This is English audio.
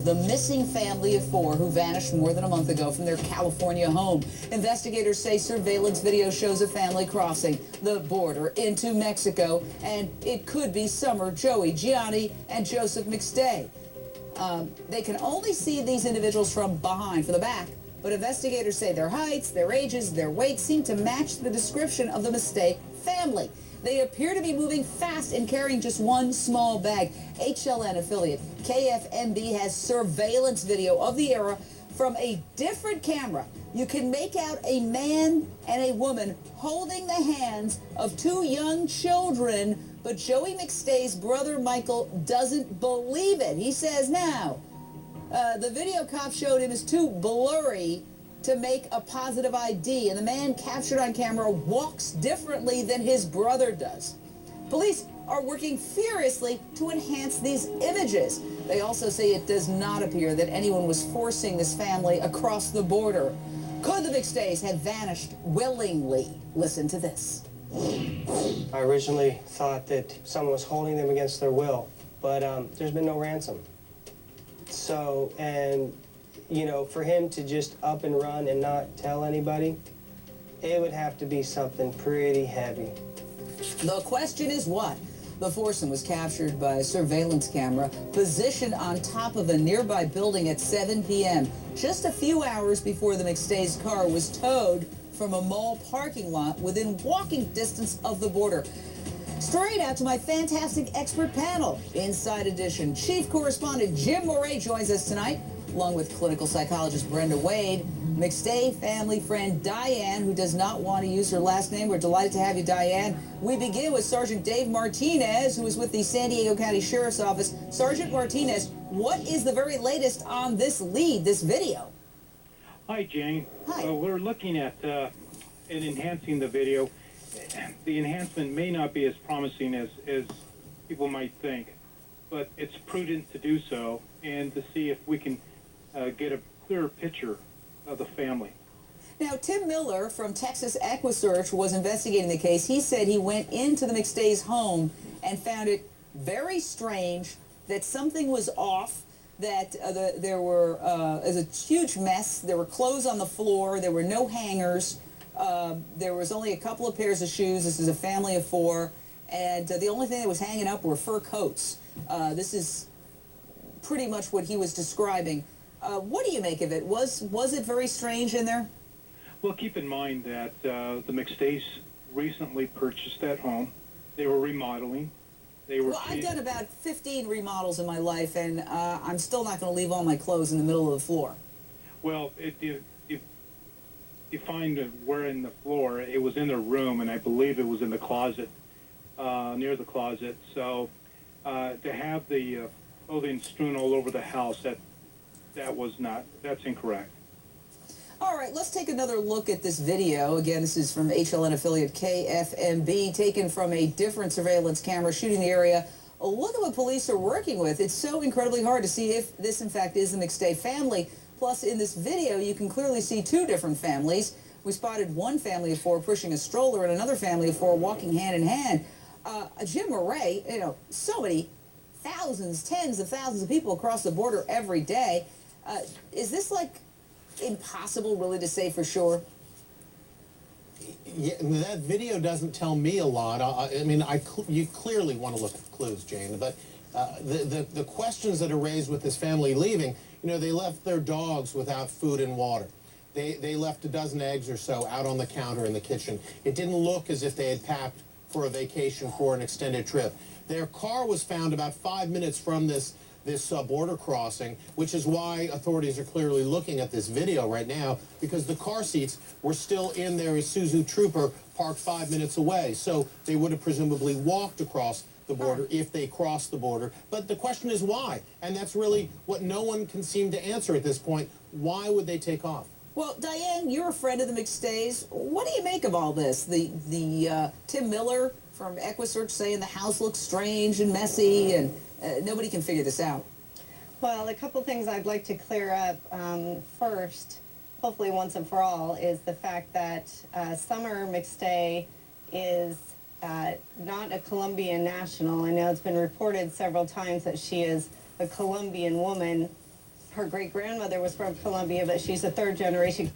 the missing family of 4 who vanished more than a month ago from their California home. Investigators say surveillance video shows a family crossing the border into Mexico, and it could be Summer, Joey, Gianni, and Joseph McStay. They can only see these individuals from behind, from the back, but investigators say their heights, their ages, their weights seem to match the description of the McStay family. They appear to be moving fast and carrying just one small bag. HLN affiliate KFMB has surveillance video of the era from a different camera. You can make out a man and a woman holding the hands of 2 young children, but Joey McStay's brother Michael doesn't believe it. He says now, the video cop showed him as too blurry to make a positive ID, and the man captured on camera walks differently than his brother does. Police are working furiously to enhance these images. They also say it does not appear that anyone was forcing this family across the border. Could the McStays have vanished willingly? Listen to this. I originally thought that someone was holding them against their will, but there's been no ransom. So, and you know, for him to just up and run and not tell anybody, it would have to be something pretty heavy. The question is what? The foursome was captured by a surveillance camera positioned on top of a nearby building at 7 p.m., just a few hours before the McStay's car was towed from a mall parking lot within walking distance of the border. Straight out to my fantastic expert panel. Inside Edition, Chief Correspondent Jim Moret joins us tonight, along with clinical psychologist Brenda Wade, McStay family friend Diane, who does not want to use her last name. We're delighted to have you, Diane. We begin with Sergeant Dave Martinez, who is with the San Diego County Sheriff's Office. Sergeant Martinez, what is the very latest on this lead, this video? Hi, Jane. Hi. We're looking at enhancing the video. The enhancement may not be as promising as people might think, but it's prudent to do so and to see if we can get a clearer picture of the family. Now, Tim Miller from Texas EquiSearch was investigating the case. He said he went into the McStay's home and found it very strange that something was off, that there was a huge mess. There were clothes on the floor. There were no hangers. There was only a couple of pairs of shoes. This is a family of 4. And the only thing that was hanging up were fur coats. This is pretty much what he was describing. What do you make of it? Was it very strange in there? Well, keep in mind that the McStays recently purchased that home. They were remodeling. Well, I've done about 15 remodels in my life, and I'm still not going to leave all my clothes in the middle of the floor. Well, you find where in the floor. It was in their room, and I believe it was in the closet, near the closet. So to have the clothing strewn all over the house, that's incorrect. All right, let's take another look at this video. Again, this is from HLN affiliate KFMB, taken from a different surveillance camera shooting the area. Look at what police are working with. It's so incredibly hard to see if this, in fact, is the McStay family. Plus, in this video, you can clearly see 2 different families. We spotted one family of 4 pushing a stroller and another family of 4 walking hand in hand. Jim Moret, you know, so many thousands, tens of thousands of people across the border every day. Is this like impossible really to say for sure? Yeah, that video doesn't tell me a lot. I mean, you clearly want to look at clues, Jane, but the questions that are raised with this family leaving, you know, they left their dogs without food and water. They left a dozen eggs or so out on the counter in the kitchen. It didn't look as if they had packed for a vacation, for an extended trip. Their car was found about 5 minutes from this border crossing, which is why authorities are clearly looking at this video right now, because the car seats were still in their Isuzu Trooper parked 5 minutes away. So they would have presumably walked across the border if they crossed the border. But the question is why? And that's really what no one can seem to answer at this point. Why would they take off? Well, Diane, you're a friend of the McStays. What do you make of all this? The Tim Miller from EquiSearch saying the house looks strange and messy, and nobody can figure this out. Well, a couple things I'd like to clear up. First, hopefully once and for all, is the fact that Summer McStay is not a Colombian national. I know it's been reported several times that she is a Colombian woman. her great grandmother was from Colombia, but she's a third generation